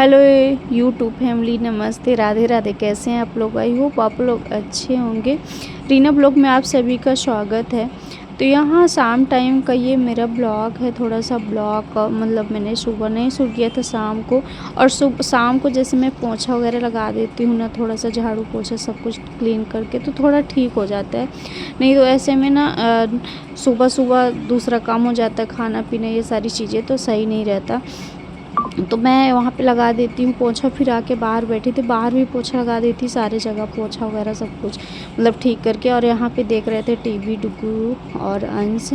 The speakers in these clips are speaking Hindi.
हेलो यूट्यूब फैमिली, नमस्ते, राधे राधे। कैसे हैं आप लोग? आई होप आप लोग अच्छे होंगे। रीना ब्लॉग में आप सभी का स्वागत है। तो यहाँ शाम टाइम का ये मेरा ब्लॉग है। थोड़ा सा ब्लॉग मतलब मैंने सुबह नहीं शूट किया था, शाम को। और शाम को जैसे मैं पोछा वगैरह लगा देती हूँ ना, थोड़ा सा झाड़ू पोछा सब कुछ क्लीन करके, तो थोड़ा ठीक हो जाता है। नहीं तो ऐसे में ना सुबह सुबह दूसरा काम हो जाता है, खाना पीना ये सारी चीज़ें, तो सही नहीं रहता। तो मैं वहाँ पे लगा देती हूँ पोछा। फिर आके बाहर बैठी थी, बाहर भी पोछा लगा देती, सारे जगह पोछा वगैरह सब कुछ मतलब ठीक करके। और यहाँ पे देख रहे थे टीवी डुगू और अंश,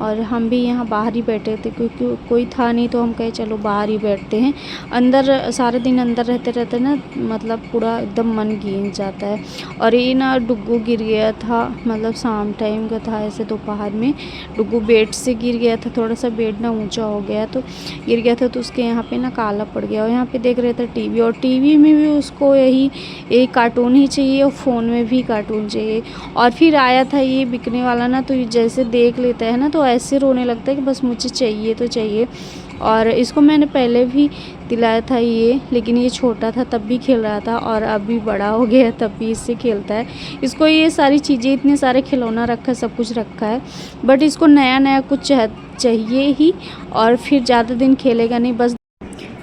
और हम भी यहाँ बाहर ही बैठे थे क्योंकि कोई था नहीं, तो हम कहे चलो बाहर ही बैठते हैं। अंदर सारे दिन अंदर रहते रहते ना मतलब पूरा एकदम मन गिर जाता है। और ये ना डुगू गिर गया था, मतलब शाम टाइम का था, ऐसे दोपहर में डुगू बेड से गिर गया था। थोड़ा सा बेड ना ऊंचा हो गया तो गिर गया था, तो उसके यहाँ पे ना काला पड़ गया। और यहाँ पे देख रहे थे टीवी, और टीवी में भी उसको यही कार्टून ही चाहिए, और फ़ोन में भी कार्टून चाहिए। और फिर आया था ये बिकने वाला ना, तो जैसे देख लेता है ना तो ऐसे रोने लगता है कि बस मुझे चाहिए तो चाहिए। और इसको मैंने पहले भी दिलाया था ये, लेकिन ये छोटा था तब भी खेल रहा था, और अभी बड़ा हो गया तब भी इससे खेलता है। इसको ये सारी चीज़ें, इतने सारे खिलौना रखा है, सब कुछ रखा है, बट इसको नया नया कुछ चाहिए ही। और फिर ज़्यादा दिन खेलेगा नहीं, बस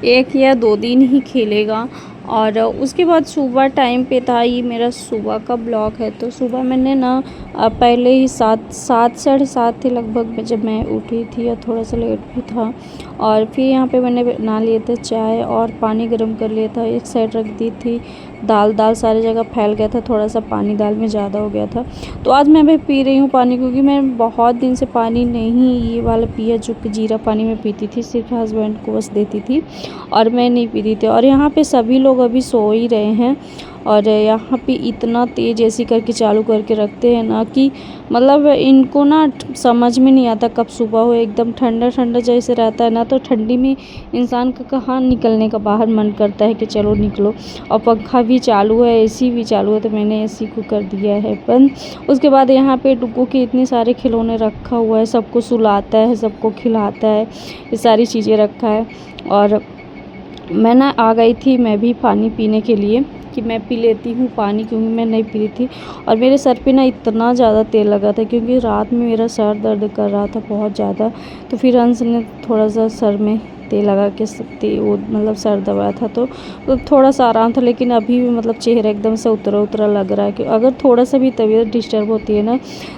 1 या 2 दिन ही खेलेगा। और उसके बाद सुबह टाइम पे था, ये मेरा सुबह का ब्लॉग है। तो सुबह मैंने ना पहले ही 7 साढ़े 7 थे लगभग जब मैं उठी थी, और थोड़ा सा लेट भी था। और फिर यहाँ पे मैंने बना लिए थे चाय और पानी गर्म कर लिया था, एक साइड रख दी थी। दाल सारी जगह फैल गया था, थोड़ा सा पानी दाल में ज़्यादा हो गया था। तो आज मैं भी पी रही हूँ पानी, क्योंकि मैं बहुत दिन से पानी नहीं ये वाला पिया जो कि जीरा पानी में पीती थी, सिर्फ हस्बैंड को बस देती थी और मैं नहीं पीती थी। और यहाँ पे सभी लोग अभी सो ही रहे हैं, और यहाँ पे इतना तेज़ ऐसी करके चालू करके रखते हैं ना कि मतलब इनको ना समझ में नहीं आता कब सुबह हो। एकदम ठंडा ठंडा जैसे रहता है ना, तो ठंडी में इंसान का कहाँ निकलने का बाहर मन करता है कि चलो निकलो। और पंखा भी चालू है, एसी भी चालू है, तो मैंने एसी को कर दिया है बंद। उसके बाद यहाँ पे डुग्गू के इतने सारे खिलौने रखा हुआ है, सबको सुलाता है, सबको खिलाता है, ये सारी चीज़ें रखा है। और मैं ना आ गई थी मैं भी पानी पीने के लिए, कि मैं पी लेती हूँ पानी, क्योंकि मैं नहीं पी रही थी। और मेरे सर पे ना इतना ज़्यादा तेल लगा था, क्योंकि रात में मेरा सर दर्द कर रहा था बहुत ज़्यादा। तो फिर अंश ने थोड़ा सा सर में तेल लगा के वो मतलब सर दबाया था, तो थोड़ा सा आराम था। लेकिन अभी भी मतलब चेहरा एकदम से उतरा लग रहा है, कि अगर थोड़ा सा भी तबीयत डिस्टर्ब होती है ना,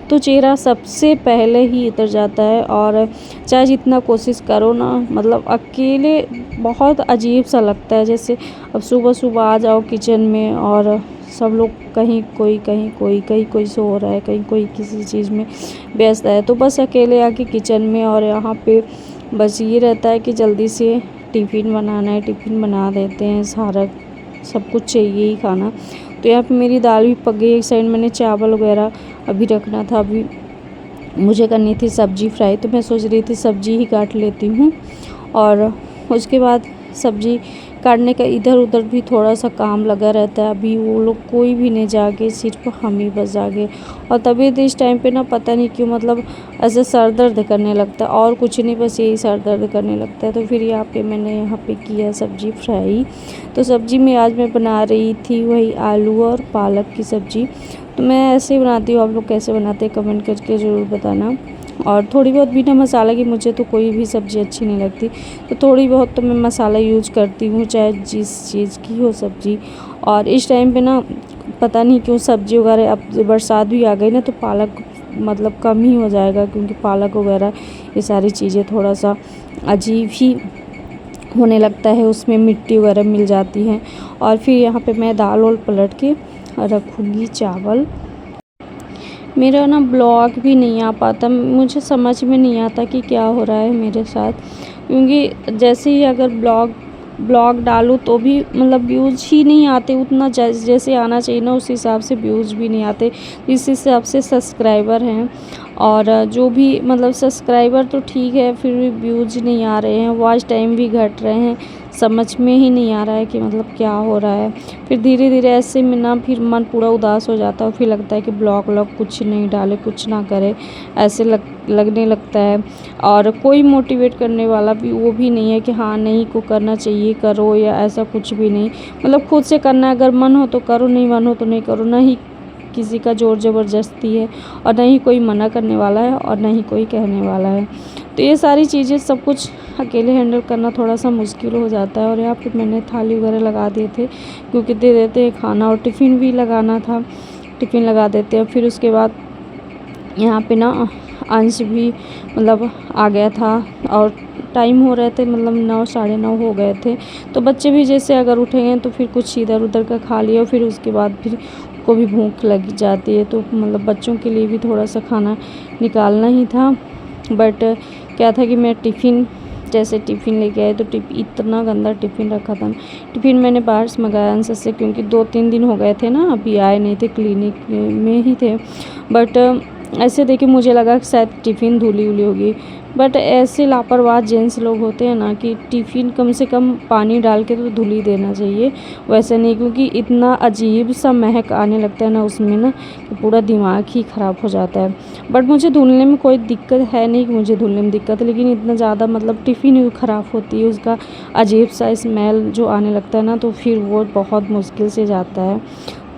तो चेहरा सबसे पहले ही उतर जाता है। और चाहे जितना कोशिश करो ना, मतलब अकेले बहुत अजीब सा लगता है। जैसे अब सुबह सुबह आ जाओ किचन में, और सब लोग कहीं कोई सो रहा है, कहीं कोई किसी चीज़ में व्यस्त है, तो बस अकेले आके किचन में। और यहाँ पे बस ये रहता है कि जल्दी से टिफ़िन बनाना है, टिफ़िन बना देते हैं, सारा सब कुछ चाहिए ही खाना। तो यहाँ पे मेरी दाल भी पक गई, एक साइड मैंने चावल वगैरह अभी रखना था। अभी मुझे करनी थी सब्ज़ी फ्राई, तो मैं सोच रही थी सब्ज़ी ही काट लेती हूँ। और उसके बाद सब्ज़ी काटने का इधर उधर भी थोड़ा सा काम लगा रहता है। अभी वो लोग कोई भी नहीं जागे, सिर्फ हम ही बस जागे। और तबीयत इस टाइम पे ना पता नहीं क्यों मतलब ऐसे सर दर्द करने लगता है, और कुछ नहीं, बस यही सर दर्द करने लगता है। तो फिर मैंने यहाँ पे किया सब्ज़ी फ्राई। तो सब्ज़ी में आज मैं बना रही थी वही आलू और पालक की सब्ज़ी। तो मैं ऐसे ही बनाती हूँ, आप लोग कैसे बनाते हैं कमेंट करके ज़रूर बताना। और थोड़ी बहुत बिना मसाला की मुझे तो कोई भी सब्ज़ी अच्छी नहीं लगती, तो थोड़ी बहुत तो मैं मसाला यूज करती हूँ, चाहे जिस चीज़ की हो सब्ज़ी। और इस टाइम पे ना पता नहीं क्यों सब्ज़ी वगैरह, अब बरसात भी आ गई ना, तो पालक मतलब कम ही हो जाएगा, क्योंकि पालक वगैरह ये सारी चीज़ें थोड़ा सा अजीब ही होने लगता है, उसमें मिट्टी वगैरह मिल जाती हैं। और फिर यहाँ पे मैं दाल वाल पलट के रखूँगी चावल। मेरा ना ब्लॉग भी नहीं आ पाता, मुझे समझ में नहीं आता कि क्या हो रहा है मेरे साथ, क्योंकि जैसे ही अगर ब्लॉग डालूँ तो भी मतलब व्यूज़ ही नहीं आते उतना जैसे आना चाहिए ना, उस हिसाब से व्यूज़ भी नहीं आते, जिस हिसाब से सब्सक्राइबर हैं। और जो भी मतलब सब्सक्राइबर तो ठीक है, फिर भी व्यूज़ नहीं आ रहे हैं, वॉच टाइम भी घट रहे हैं, समझ में ही नहीं आ रहा है कि मतलब क्या हो रहा है। फिर धीरे धीरे ऐसे में ना फिर मन पूरा उदास हो जाता है और फिर लगता है कि ब्लॉग व्लॉग कुछ नहीं डाले, कुछ ना करे, ऐसे लगने लगता है। और कोई मोटिवेट करने वाला भी वो भी नहीं है कि हाँ नहीं को करना चाहिए करो, या ऐसा कुछ भी नहीं। मतलब खुद से करना है, अगर मन हो तो करो, नहीं मन हो तो नहीं करो। ना ही किसी का ज़ोर ज़बरदस्ती है, और ना ही कोई मना करने वाला है, और ना ही कोई कहने वाला है। तो ये सारी चीज़ें सब कुछ अकेले हैंडल करना थोड़ा सा मुश्किल हो जाता है। और यहाँ पे मैंने थाली वगैरह लगा दिए थे, क्योंकि दे देते हैं खाना, और टिफ़िन भी लगाना था, टिफ़िन लगा देते हैं। फिर उसके बाद यहाँ पे ना अंश भी मतलब आ गया था, और टाइम हो रहे थे, मतलब 9 साढ़े 9 हो गए थे। तो बच्चे भी जैसे अगर उठेंगे तो फिर कुछ इधर उधर का खा लिया, और फिर उसके बाद फिर को भी भूख लग जाती है, तो मतलब बच्चों के लिए भी थोड़ा सा खाना निकालना ही था। बट क्या था कि मैं जैसे टिफ़िन लेके आए तो इतना गंदा टिफ़िन रखा था। टिफ़िन मैंने बाहर से मंगाया अंश से, क्योंकि 2-3 दिन हो गए थे ना, अभी आए नहीं थे, क्लिनिक में ही थे। बट ऐसे देखिए मुझे लगा कि शायद टिफ़िन धुली हुई होगी। बट ऐसे लापरवाह जेंट्स लोग होते हैं ना कि टिफ़िन कम से कम पानी डाल के तो धुल ही देना चाहिए, वैसे नहीं, क्योंकि इतना अजीब सा महक आने लगता है ना उसमें ना, कि पूरा दिमाग ही ख़राब हो जाता है। बट मुझे धुलने में कोई दिक्कत है नहीं कि मुझे धुलने में दिक्कत है, लेकिन इतना ज़्यादा मतलब टिफ़िन ही ख़राब होती है, उसका अजीब सा स्मेल जो आने लगता है ना, तो फिर वो बहुत मुश्किल से जाता है,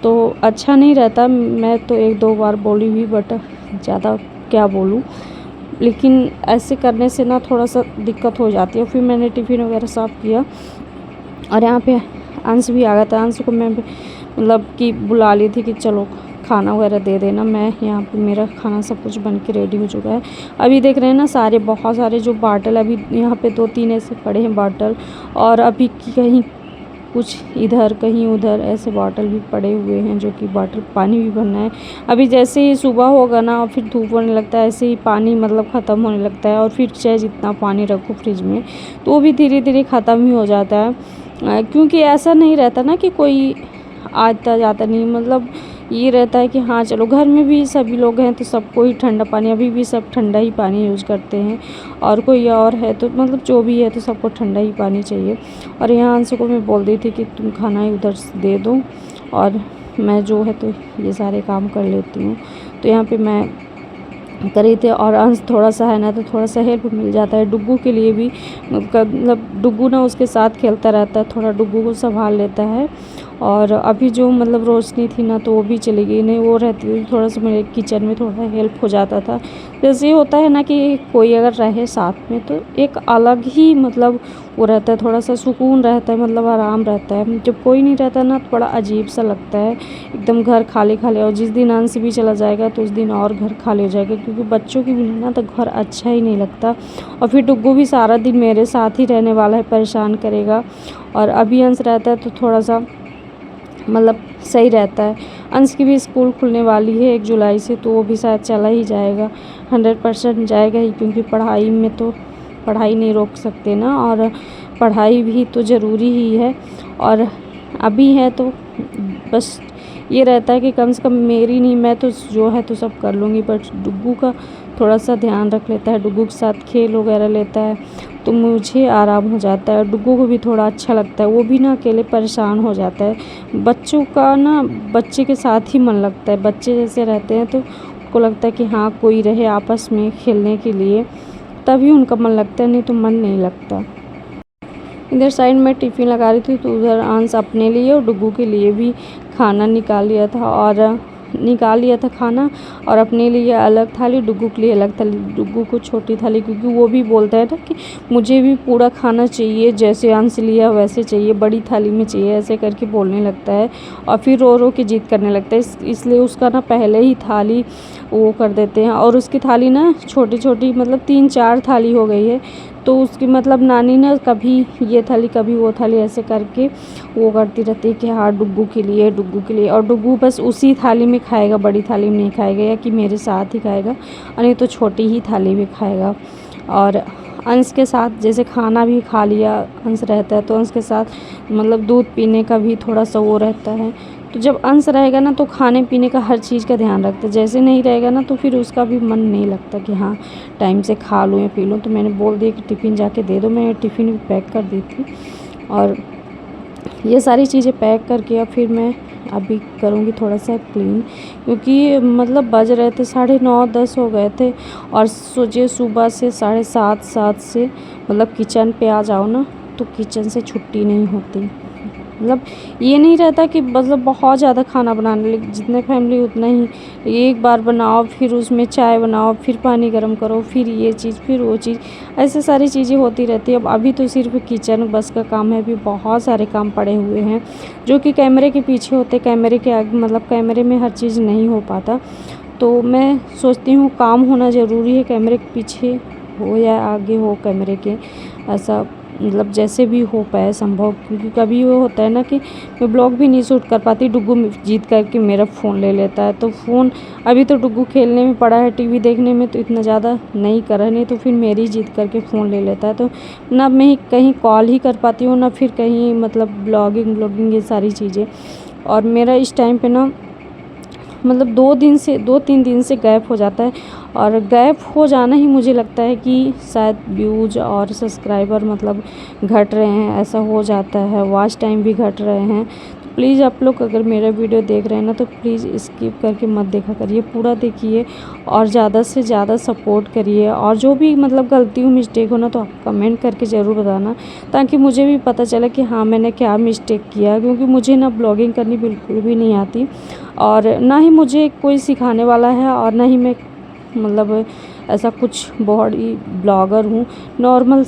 तो अच्छा नहीं रहता। मैं तो 1-2 बार बोली हुई, बट ज़्यादा क्या बोलूँ, लेकिन ऐसे करने से ना थोड़ा सा दिक्कत हो जाती है। फिर मैंने टिफ़िन वगैरह साफ़ किया, और यहाँ पे अंश भी आ गया था। अंश को मैं मतलब कि बुला ली थी कि चलो खाना वगैरह दे देना। मैं यहाँ पे मेरा खाना सब कुछ बन के रेडी हो चुका है। अभी देख रहे हैं ना सारे बहुत सारे जो बॉटल, अभी यहाँ पे 2-3 ऐसे पड़े हैं बॉटल, और अभी कहीं कुछ इधर कहीं उधर ऐसे बॉटल भी पड़े हुए हैं, जो कि बॉटल पानी भी भरना है। अभी जैसे ही सुबह होगा ना और फिर धूप होने लगता है, ऐसे ही पानी मतलब ख़त्म होने लगता है, और फिर चाहे जितना पानी रखो फ्रिज में तो वो भी धीरे धीरे ख़त्म ही हो जाता है। क्योंकि ऐसा नहीं रहता ना कि कोई आता जाता नहीं, मतलब ये रहता है कि हाँ चलो घर में भी सभी लोग हैं तो सबको ही ठंडा पानी, अभी भी सब ठंडा ही पानी यूज़ करते हैं, और कोई और है तो मतलब जो भी है तो सबको ठंडा ही पानी चाहिए। और यहाँ अंशु को मैं बोल दी थी कि तुम खाना ही उधर से दे दो, और मैं जो है तो ये सारे काम कर लेती हूँ। तो यहाँ पे मैं करी थे, और अंश थोड़ा सा है ना तो थोड़ा सा हेल्प मिल जाता है डुग्गू के लिए भी, मतलब डुग्गू ना उसके साथ खेलता रहता है, थोड़ा डुग्गू को संभाल लेता है। और अभी जो मतलब रोशनी थी ना तो वो भी चली गई, नहीं वो रहती थी थोड़ा सा मेरे किचन में थोड़ा हेल्प हो जाता था। जैसे ये होता है ना कि कोई अगर रहे साथ में तो एक अलग ही मतलब वो रहता है, थोड़ा सा सुकून रहता है, मतलब आराम रहता है। जब कोई नहीं रहता ना तो बड़ा अजीब सा लगता है, एकदम घर खाली खाली। और जिस दिन अंश भी चला जाएगा तो उस दिन और घर खाली हो जाएगा, क्योंकि बच्चों के बिना ना तो घर अच्छा ही नहीं लगता। और फिर डुग्गू भी सारा दिन मेरे साथ ही रहने वाला है, परेशान करेगा। और अभी अंश रहता है तो थोड़ा सा मतलब सही रहता है। अंश की भी स्कूल खुलने वाली है 1 जुलाई से, तो वो भी शायद चला ही जाएगा, 100% जाएगा ही, क्योंकि पढ़ाई में तो पढ़ाई नहीं रोक सकते ना, और पढ़ाई भी तो ज़रूरी ही है। और अभी है तो बस ये रहता है कि कम से कम मेरी नहीं, मैं तो जो है तो सब कर लूँगी, बट डुग्गू का थोड़ा सा ध्यान रख लेता है, डुग्गू के साथ खेल वगैरह लेता है, तो मुझे आराम हो जाता है। डुग्गू को भी थोड़ा अच्छा लगता है, वो भी ना अकेले परेशान हो जाता है। बच्चों का ना बच्चे के साथ ही मन लगता है, बच्चे जैसे रहते हैं तो उनको लगता है कि हाँ कोई रहे आपस में खेलने के लिए, तभी उनका मन लगता है, नहीं तो मन नहीं लगता। इधर साइड में टिफ़िन लगा रही थी, तो उधर अंश अपने लिए और डुग्गू के लिए भी खाना निकाल लिया था खाना, और अपने लिए अलग थाली, डुग्गू के लिए अलग थाली। डुग्गू को छोटी थाली, क्योंकि वो भी बोलता है ना कि मुझे भी पूरा खाना चाहिए, जैसे अंश लिया वैसे चाहिए, बड़ी थाली में चाहिए, ऐसे करके बोलने लगता है, और फिर रो रो के जिद करने लगता है। इसलिए उसका ना पहले ही थाली वो कर देते हैं, और उसकी थाली ना छोटी छोटी मतलब 3-4 थाली हो गई है, तो उसकी मतलब नानी ना कभी ये थाली कभी वो थाली ऐसे करके वो करती रहती है कि हाँ डुग्गू के लिए, डुग्गू के लिए। और डुग्गू बस उसी थाली में खाएगा, बड़ी थाली में नहीं खाएगा, या कि मेरे साथ ही खाएगा, और नहीं तो छोटी ही थाली में खाएगा। और अंश के साथ जैसे खाना भी खा लिया, अंश रहता है तो अंश के साथ मतलब दूध पीने का भी थोड़ा सा वो रहता है। तो जब अंश रहेगा ना तो खाने पीने का हर चीज़ का ध्यान रखता है, जैसे नहीं रहेगा ना तो फिर उसका भी मन नहीं लगता कि हाँ टाइम से खा लूँ या पी लूँ। तो मैंने बोल दिया कि टिफ़िन जाके दे दो, मैं टिफ़िन भी पैक कर दी थी। और ये सारी चीज़ें पैक करके अब फिर मैं अभी करूँगी थोड़ा सा क्लीन, क्योंकि मतलब बज रहे थे 9:30-10 हो गए थे। और सोचिए सुबह से 7:30 से मतलब किचन पे आ जाओ ना, तो किचन से छुट्टी नहीं होती। मतलब ये नहीं रहता कि मतलब बहुत ज़्यादा खाना बनाने लगे, जितने फैमिली उतना ही, एक बार बनाओ फिर उसमें चाय बनाओ, फिर पानी गर्म करो, फिर ये चीज़, फिर वो चीज़, ऐसे सारी चीज़ें होती रहती है। अब अभी तो सिर्फ किचन बस का काम है, अभी बहुत सारे काम पड़े हुए हैं जो कि कैमरे के पीछे होते, कैमरे के आगे मतलब कैमरे में हर चीज़ नहीं हो पाता। तो मैं सोचती हूँ काम होना ज़रूरी है, कैमरे के पीछे हो या आगे हो कैमरे के, ऐसा मतलब जैसे भी हो पाए संभव। क्योंकि कभी वो होता है ना कि मैं ब्लॉग भी नहीं शूट कर पाती, डुग्गू जीत करके मेरा फ़ोन ले लेता है। तो फ़ोन अभी तो डुग्गू खेलने में पड़ा है, टीवी देखने में तो इतना ज़्यादा नहीं करा, नहीं तो फिर मेरी जीत करके फ़ोन ले लेता है। तो ना मैं कहीं कॉल ही कर पाती हूँ, ना फिर कहीं मतलब ब्लॉगिंग ये सारी चीज़ें। और मेरा इस टाइम पे ना मतलब 2-3 दिन से गैप हो जाता है। और गैप हो जाना ही मुझे लगता है कि शायद व्यूज़ और सब्सक्राइबर मतलब घट रहे हैं, ऐसा हो जाता है, वॉच टाइम भी घट रहे हैं। तो प्लीज़ आप लोग अगर मेरा वीडियो देख रहे हैं ना, तो प्लीज़ स्किप करके मत देखा करिए, पूरा देखिए और ज़्यादा से ज़्यादा सपोर्ट करिए। और जो भी मतलब गलती हो, मिस्टेक हो ना, तो आप कमेंट करके ज़रूर बताना, ताकि मुझे भी पता चले कि हाँ मैंने क्या मिस्टेक किया। क्योंकि मुझे ना ब्लॉगिंग करनी बिल्कुल भी नहीं आती, और ना ही मुझे कोई सिखाने वाला है, और ना ही मैं मतलब ऐसा कुछ बॉडी ब्लॉगर हूँ, नॉर्मल